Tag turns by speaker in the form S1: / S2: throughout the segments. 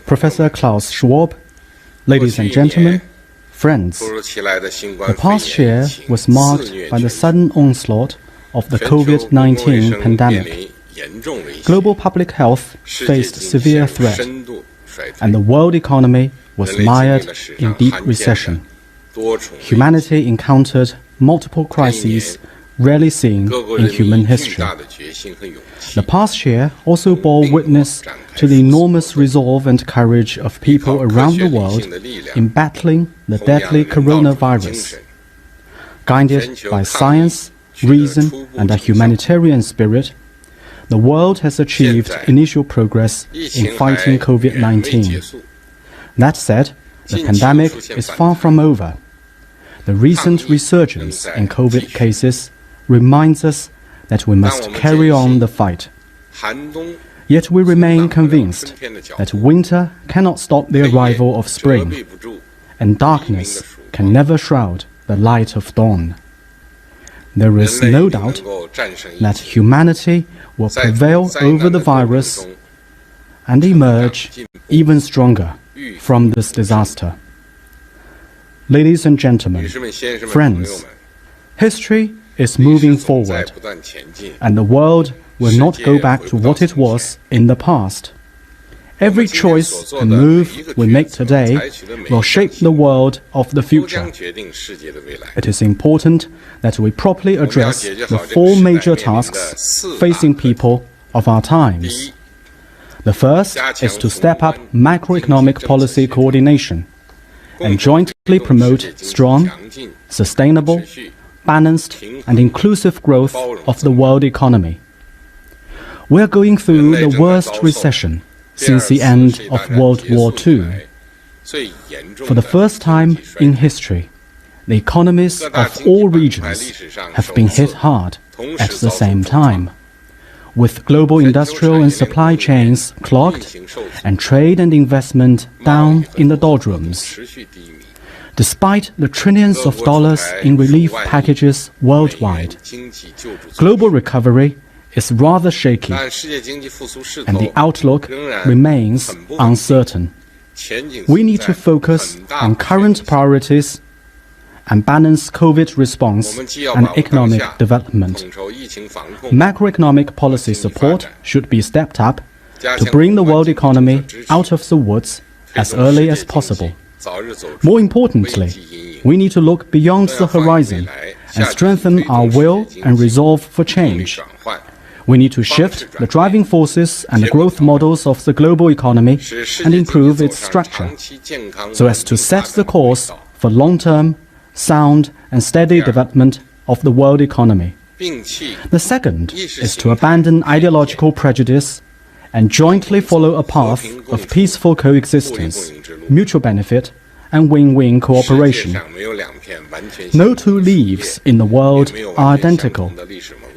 S1: Professor Klaus Schwab, ladies and gentlemen, friends, the past year was marked by the sudden onslaught of the COVID-19 pandemic. Global public health faced severe threat, and the world economy was mired in deep recession. Humanity encountered multiple crises rarely seen in human history. The past year also bore witness to the enormous resolve and courage of people around the world in battling the deadly coronavirus. Guided by science, reason, and a humanitarian spirit, the world has achieved initial progress in fighting COVID-19. That said, the pandemic is far from over. The recent resurgence in COVID cases reminds us that we must carry on the fight. Yet we remain convinced that winter cannot stop the arrival of spring, and darkness can never shroud the light of dawn. There is no doubt that humanity will prevail over the virus and emerge even stronger from this disaster. Ladies and gentlemen, friends, history is moving forward, and the world will not go back to what it was in the past. Every choice and move we make today will shape the world of the future. It is important that we properly address the four major tasks facing people of our times. The first is to step up macroeconomic policy coordination and jointly promote strong, sustainable, balanced and inclusive growth of the world economy. We are going through the worst recession since the end of World War II. For the first time in history, the economies of all regions have been hit hard at the same time, with global industrial and supply chains clogged and trade and investment down in the doldrums. Despite the trillions of dollars in relief packages worldwide, global recovery is rather shaky, and the outlook remains uncertain. We need to focus on current priorities and balance COVID response and economic development. Macroeconomic policy support should be stepped up to bring the world economy out of the woods as early as possible. More importantly, we need to look beyond the horizon and strengthen our will and resolve for change. We need to shift the driving forces and the growth models of the global economy and improve its structure, so as to set the course for long-term, sound and steady development of the world economy. The second is to abandon ideological prejudice and jointly follow a path of peaceful coexistence, mutual benefit and win-win cooperation. No two leaves in the world are identical,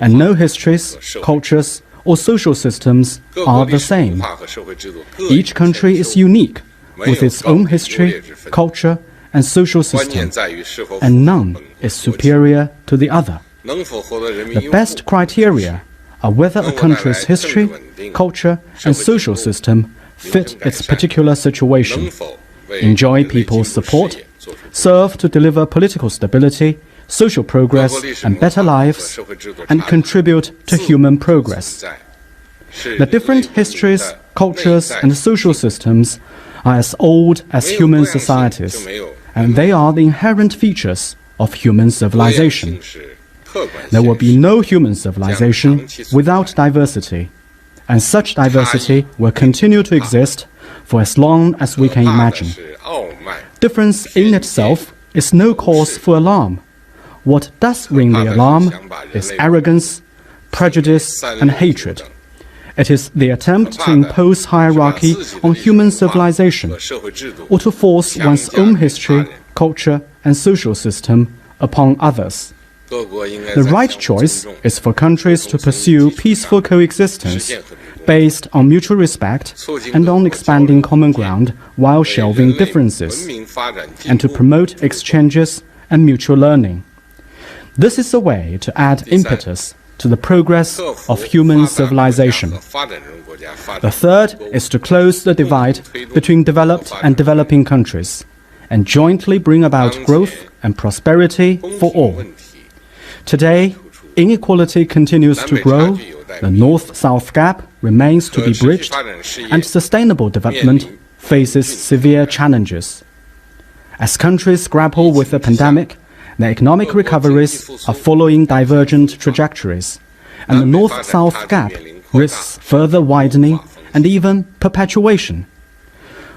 S1: and no histories, cultures or social systems are the same. Each country is unique, with its own history, culture and social system, and none is superior to the other. The best criteria are whether a country's history, culture and social system fit its particular situation, enjoy people's support, serve to deliver political stability, social progress and better lives, and contribute to human progress. The different histories, cultures and social systems are as old as human societies, and they are the inherent features of human civilization. There will be no human civilization without diversity, and such diversity will continue to exist for as long as we can imagine. Difference in itself is no cause for alarm. What does ring the alarm is arrogance, prejudice and hatred. It is the attempt to impose hierarchy on human civilization, or to force one's own history, culture and social system upon others. The right choice is for countries to pursue peaceful coexistence based on mutual respect and on expanding common ground while shelving differences, and to promote exchanges and mutual learning. This is a way to add impetus to the progress of human civilization. The third is to close the divide between developed and developing countries and jointly bring about growth and prosperity for all. Today, inequality continues to grow, the North-South gap remains to be bridged, and sustainable development faces severe challenges. As countries grapple with the pandemic, their economic recoveries are following divergent trajectories, and the North-South gap risks further widening and even perpetuation.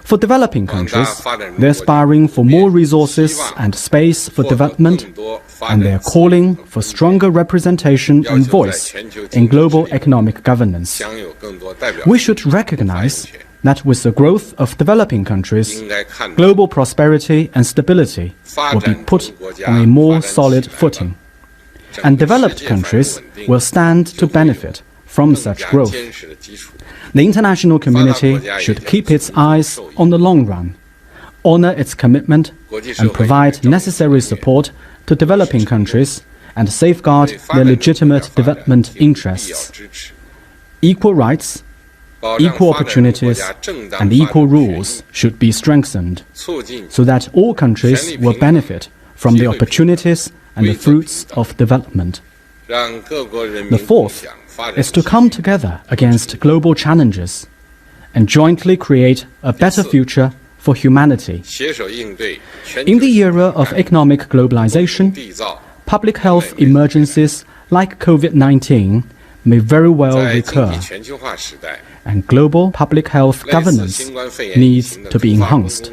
S1: For developing countries, they're aspiring for more resources and space for development, and they're calling for stronger representation and voice in global economic governance. We should recognize that with the growth of developing countries, global prosperity and stability will be put on a more solid footing, and developed countries will stand to benefit from such growth. The international community should keep its eyes on the long run, honor its commitment, and provide necessary support to developing countries and safeguard their legitimate development interests. Equal rights, equal opportunities, and equal rules should be strengthened so that all countries will benefit from the opportunities and the fruits of development. The fourth is to come together against global challenges and jointly create a better future for humanity. In the era of economic globalization, public health emergencies like COVID-19 may very well recur, and global public health governance needs to be enhanced.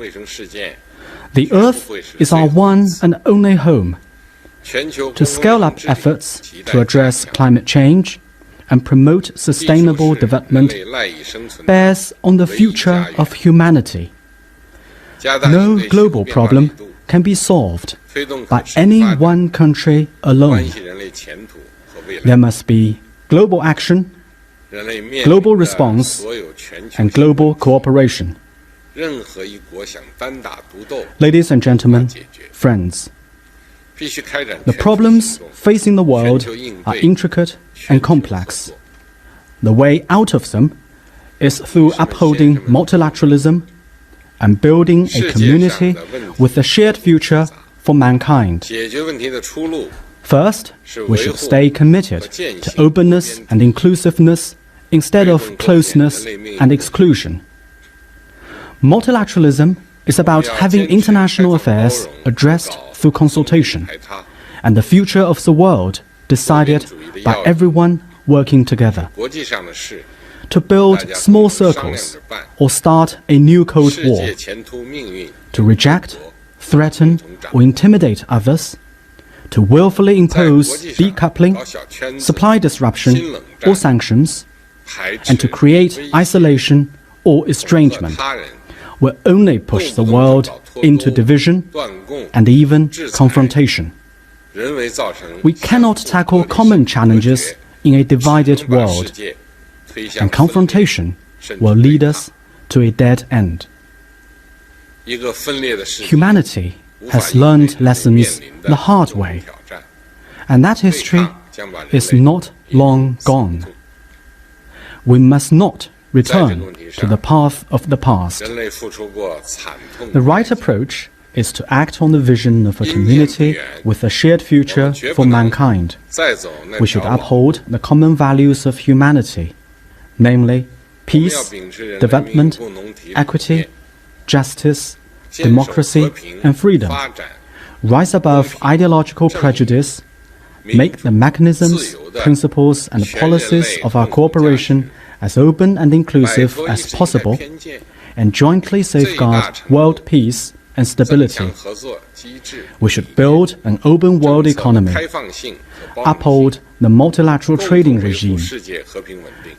S1: The Earth is our one and only home. To scale up efforts to address climate change and promote sustainable development bears on the future of humanity. No global problem can be solved by any one country alone. There must be global action, global response, and global cooperation. Ladies and gentlemen, friends, the problems facing the world are intricate and complex. The way out of them is through upholding multilateralism and building a community with a shared future for mankind. First, we should stay committed to openness and inclusiveness instead of closeness and exclusion. Multilateralism is about having international affairs addressed through consultation, and the future of the world decided by everyone working together. To build small circles or start a new Cold War, to reject, threaten, or intimidate others, to willfully impose decoupling, supply disruption, or sanctions, and to create isolation or estrangement will only push the world into division and even confrontation. We cannot tackle common challenges in a divided world, and confrontation will lead us to a dead end. Humanity has learned lessons the hard way, and that history is not long gone. We must not return to the path of the past. The right approach is to act on the vision of a community with a shared future for mankind. We should uphold the common values of humanity, namely peace, development, equity, justice, democracy, and freedom. Rise above ideological prejudice, make the mechanisms, principles, and policies of our cooperation as open and inclusive as possible, and jointly safeguard world peace and stability. We should build an open world economy, uphold the multilateral trading regime,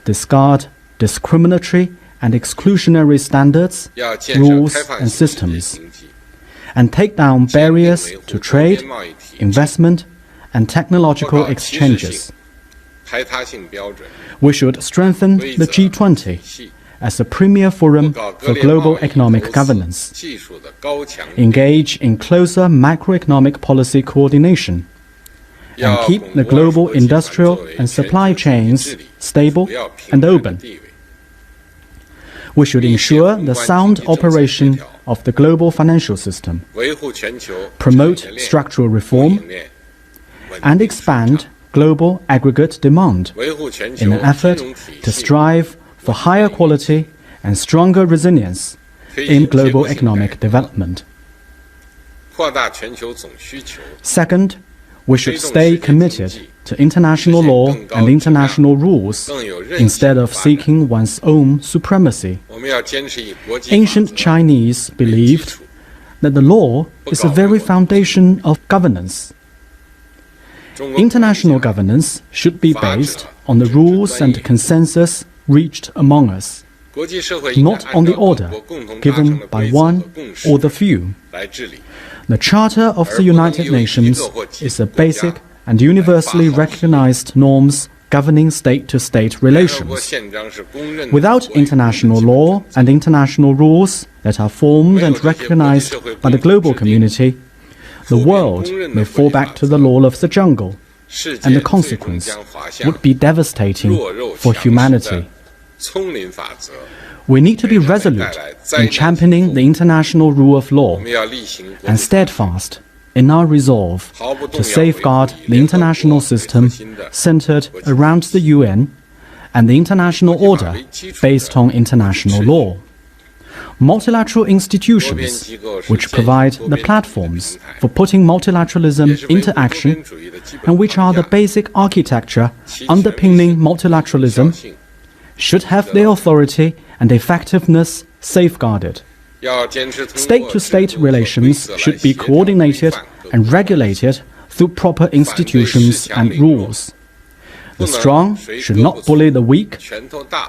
S1: discard discriminatory and exclusionary standards, rules, and systems, and take down barriers to trade, investment, and technological exchanges. We should strengthen the G20 as a premier forum for global economic governance, engage in closer macroeconomic policy coordination, and keep the global industrial and supply chains stable and open. We should ensure the sound operation of the global financial system, promote structural reform, and expand global aggregate demand in an effort to strive for higher quality and stronger resilience in global economic development. Second, we should stay committed to international law and international rules instead of seeking one's own supremacy. Ancient Chinese believed that the law is the very foundation of governance. International governance should be based on the rules and consensus reached among us, not on the order given by one or the few. The Charter of the United Nations is the basic and universally recognized norms governing state-to-state relations. Without international law and international rules that are formed and recognized by the global community, the world may fall back to the law of the jungle, and the consequence would be devastating for humanity. We need to be resolute in championing the international rule of law and steadfast in our resolve to safeguard the international system centered around the UN and the international order based on international law. Multilateral institutions, which provide the platforms for putting multilateralism into action and which are the basic architecture underpinning multilateralism, should have their authority and effectiveness safeguarded. State-to-state relations should be coordinated and regulated through proper institutions and rules. The strong should not bully the weak.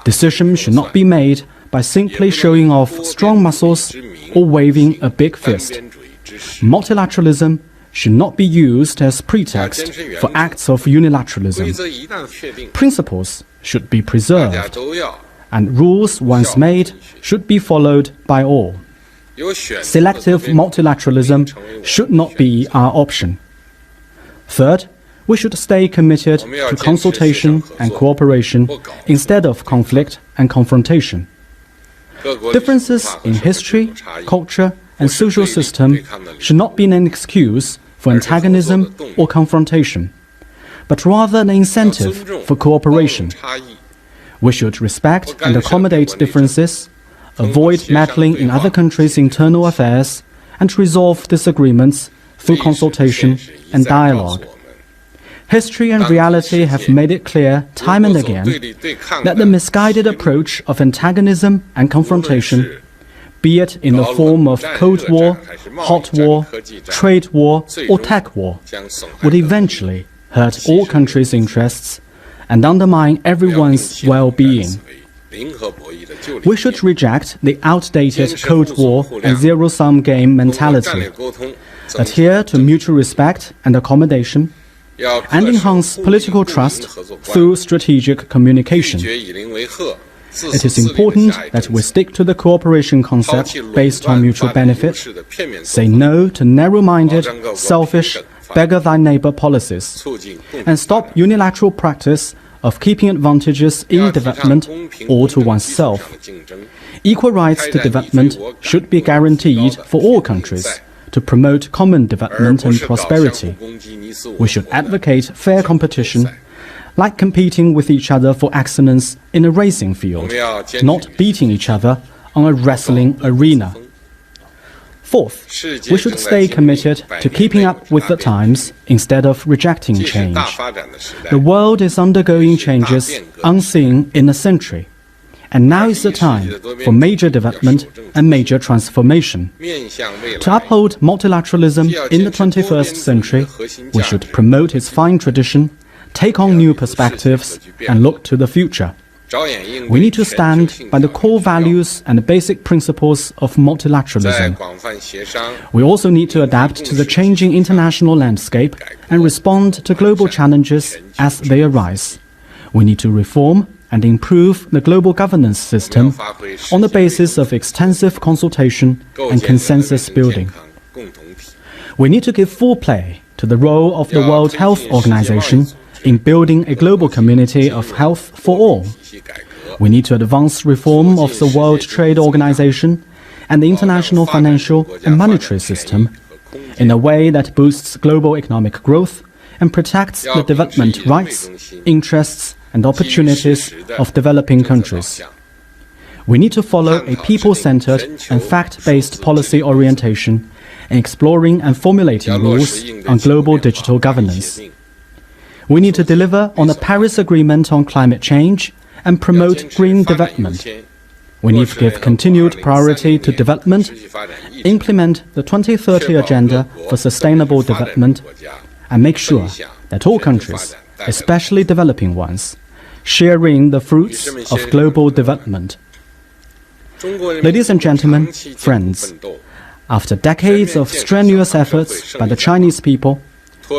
S1: Decisions should not be made by simply showing off strong muscles or waving a big fist. Multilateralism should not be used as pretext for acts of unilateralism. Principles should be preserved, and rules once made should be followed by all. Selective multilateralism should not be our option. Third, we should stay committed to consultation and cooperation instead of conflict and confrontation. Differences in history, culture, and social system should not be an excuse for antagonism or confrontation, but rather an incentive for cooperation. We should respect and accommodate differences, avoid meddling in other countries' internal affairs, and resolve disagreements through consultation and dialogue. History and reality have made it clear time and again that the misguided approach of antagonism and confrontation, be it in the form of Cold War, Hot War, Trade War, or Tech War, would eventually hurt all countries' interests and undermine everyone's well-being. We should reject the outdated Cold War and zero-sum game mentality, adhere to mutual respect and accommodation, and enhance political trust through strategic communication. It is important that we stick to the cooperation concept based on mutual benefit, say no to narrow-minded, selfish, beggar-thy-neighbor policies, and stop unilateral practice of keeping advantages in development all to oneself. Equal rights to development should be guaranteed for all countries to promote common development and prosperity. We should advocate fair competition, like competing with each other for excellence in a racing field, not beating each other on a wrestling arena. Fourth, we should stay committed to keeping up with the times instead of rejecting change. The world is undergoing changes unseen in a century, and now is the time for major development and major transformation. To uphold multilateralism in the 21st century, we should promote its fine tradition, take on new perspectives, and look to the future. We need to stand by the core values and basic principles of multilateralism. We also need to adapt to the changing international landscape and respond to global challenges as they arise. We need to reform and improve the global governance system on the basis of extensive consultation and consensus building. We need to give full play to the role of the World Health Organization in building a global community of health for all. We need to advance reform of the World Trade Organization and the international financial and monetary system in a way that boosts global economic growth and protects the development rights, interests, and opportunities of developing countries. We need to follow a people-centered and fact-based policy orientation in exploring and formulating rules on global digital governance. We need to deliver on the Paris Agreement on climate change and promote green development. We need to give continued priority to development, implement the 2030 Agenda for Sustainable Development, and make sure that all countries, especially developing ones, share in the fruits of global development. Ladies and gentlemen, friends, after decades of strenuous efforts by the Chinese people,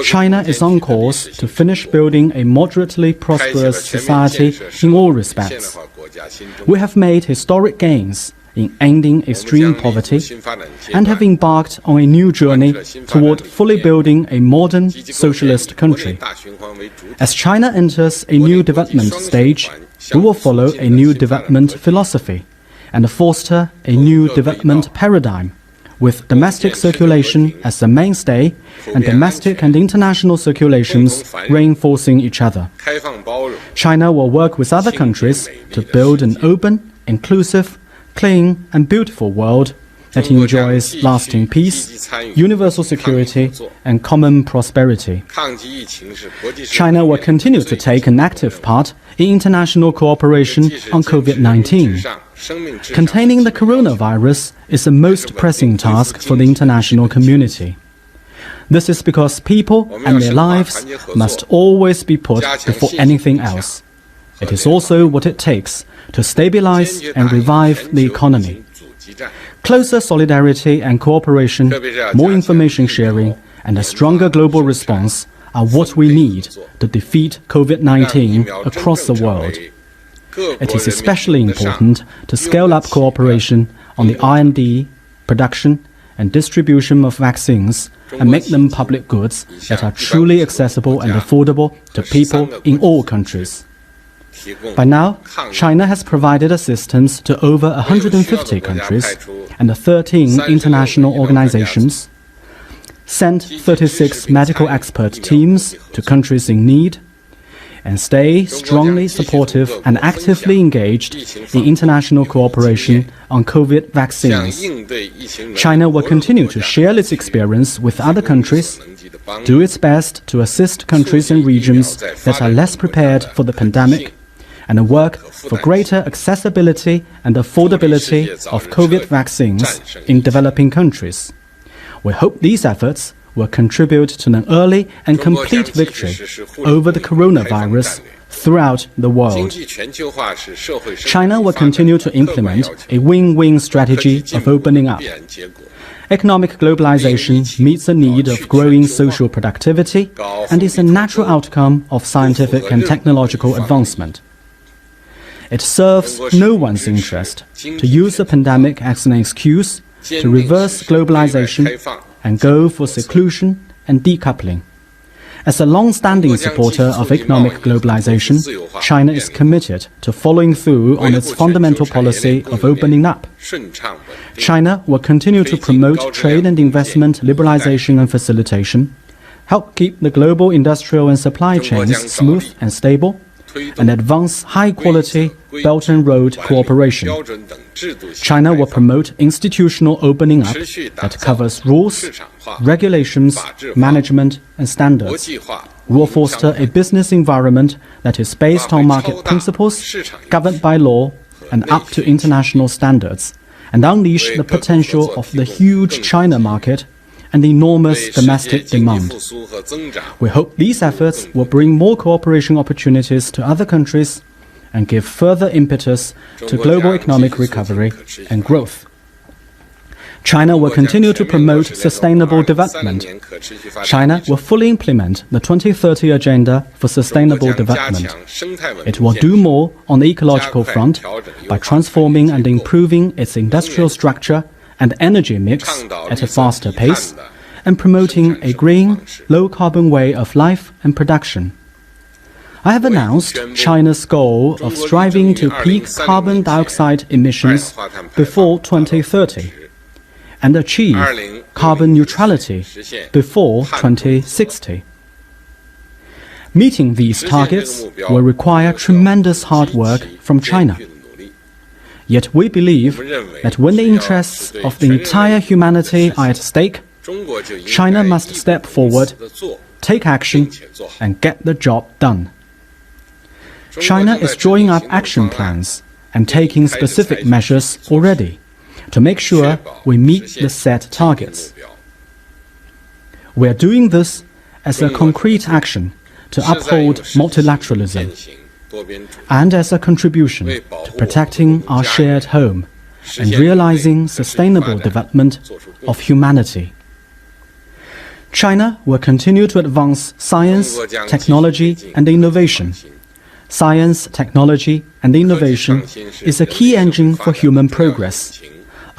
S1: China is on course to finish building a moderately prosperous society in all respects. We have made historic gains in ending extreme poverty and have embarked on a new journey toward fully building a modern socialist country. As China enters a new development stage, we will follow a new development philosophy and foster a new development paradigm, with domestic circulation as the mainstay and domestic and international circulations reinforcing each other. China will work with other countries to build an open, inclusive, clean and beautiful world that enjoys lasting peace, universal security and common prosperity. China will continue to take an active part in international cooperation on COVID-19. Containing the coronavirus is the most pressing task for the international community. This is because people and their lives must always be put before anything else. It is also what it takes to stabilize and revive the economy. Closer solidarity and cooperation, more information sharing, and a stronger global response are what we need to defeat COVID-19 across the world. It is especially important to scale up cooperation on the R&D, production, and distribution of vaccines and make them public goods that are truly accessible and affordable to people in all countries. By now, China has provided assistance to over 150 countries and 13 international organizations, sent 36 medical expert teams to countries in need, and stay strongly supportive and actively engaged in international cooperation on COVID vaccines. China will continue to share its experience with other countries, do its best to assist countries and regions that are less prepared for the pandemic, and work for greater accessibility and affordability of COVID vaccines in developing countries. We hope these efforts will contribute to an early and complete victory over the coronavirus throughout the world. China will continue to implement a win-win strategy of opening up. Economic globalization meets the need of growing social productivity and is a natural outcome of scientific and technological advancement. It serves no one's interest to use the pandemic as an excuse to reverse globalization and go for seclusion and decoupling. As a long-standing supporter of economic globalization, China is committed to following through on its fundamental policy of opening up. China will continue to promote trade and investment liberalization and facilitation, help keep the global industrial and supply chains smooth and stable, and advance high-quality Belt and Road cooperation. China will promote institutional opening up that covers rules, regulations, management, and standards. We will foster a business environment that is based on market principles, governed by law, and up to international standards, and unleash the potential of the huge China market and enormous domestic demand. We hope these efforts will bring more cooperation opportunities to other countries and give further impetus to global economic recovery and growth. China will continue to promote sustainable development. China will fully implement the 2030 Agenda for Sustainable Development. It will do more on the ecological front by transforming and improving its industrial structure and energy mix at a faster pace, and promoting a green, low-carbon way of life and production. I have announced China's goal of striving to peak carbon dioxide emissions before 2030 and achieve carbon neutrality before 2060. Meeting these targets will require tremendous hard work from China. Yet we believe that when the interests of the entire humanity are at stake, China must step forward, take action, and get the job done. China is drawing up action plans and taking specific measures already to make sure we meet the set targets. We are doing this as a concrete action to uphold multilateralism and as a contribution to protecting our shared home and realizing sustainable development of humanity. China will continue to advance science, technology, and innovation. Science, technology, and innovation is a key engine for human progress,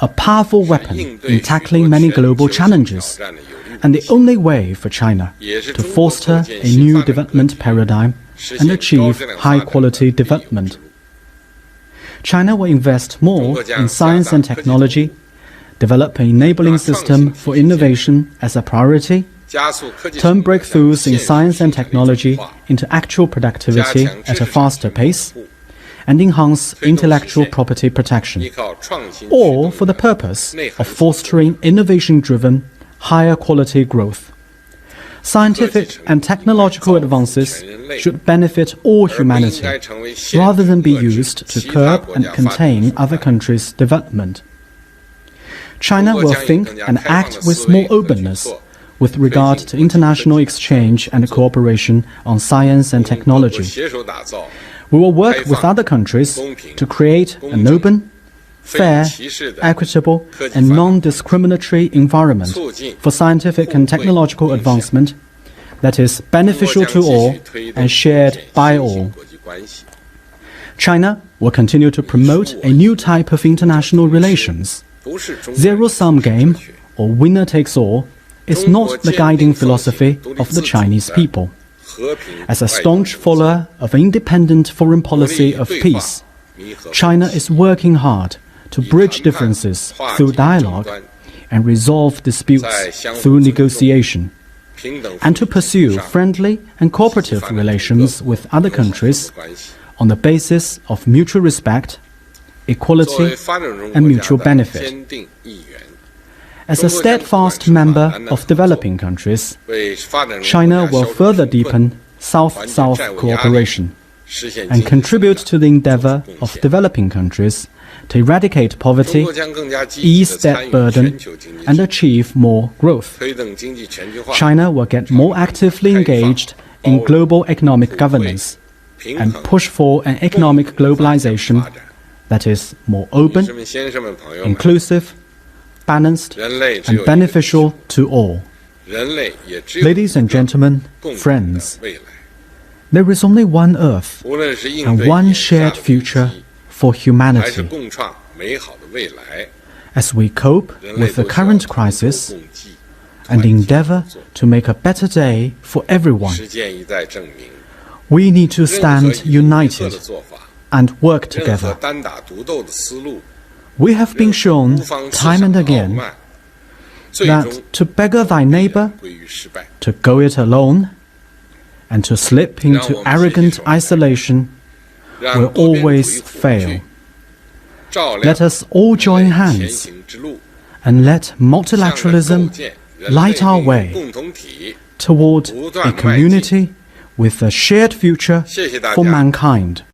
S1: a powerful weapon in tackling many global challenges, and the only way for China to foster a new development paradigm and achieve high-quality development. China will invest more in science and technology, develop an enabling system for innovation as a priority, turn breakthroughs in science and technology into actual productivity at a faster pace, and enhance intellectual property protection, all for the purpose of fostering innovation-driven, higher quality growth. Scientific and technological advances should benefit all humanity, rather than be used to curb and contain other countries' development. China will think and act with more openness with regard to international exchange and cooperation on science and technology. We will work with other countries to create an open, fair, equitable, and non-discriminatory environment for scientific and technological advancement that is beneficial to all and shared by all. China will continue to promote a new type of international relations. Zero-sum game, or winner takes all, is not the guiding philosophy of the Chinese people. As a staunch follower of independent foreign policy of peace, China is working hard to bridge differences through dialogue and resolve disputes through negotiation, and to pursue friendly and cooperative relations with other countries on the basis of mutual respect, equality, and mutual benefit. As a steadfast member of developing countries, China will further deepen South-South cooperation and contribute to the endeavor of developing countries to eradicate poverty, ease debt burden, and achieve more growth. China will get more actively engaged in global economic governance and push for an economic globalization that is more open, inclusive, balanced, and beneficial to all. Ladies and gentlemen, friends, there is only one Earth and one shared future for humanity. As we cope with the current crisis and endeavor to make a better day for everyone, we need to stand united and work together. We have been shown time and again that to beggar thy neighbor, to go it alone, and to slip into arrogant isolation will always fail. Let us all join hands and let multilateralism light our way toward a community with a shared future for mankind.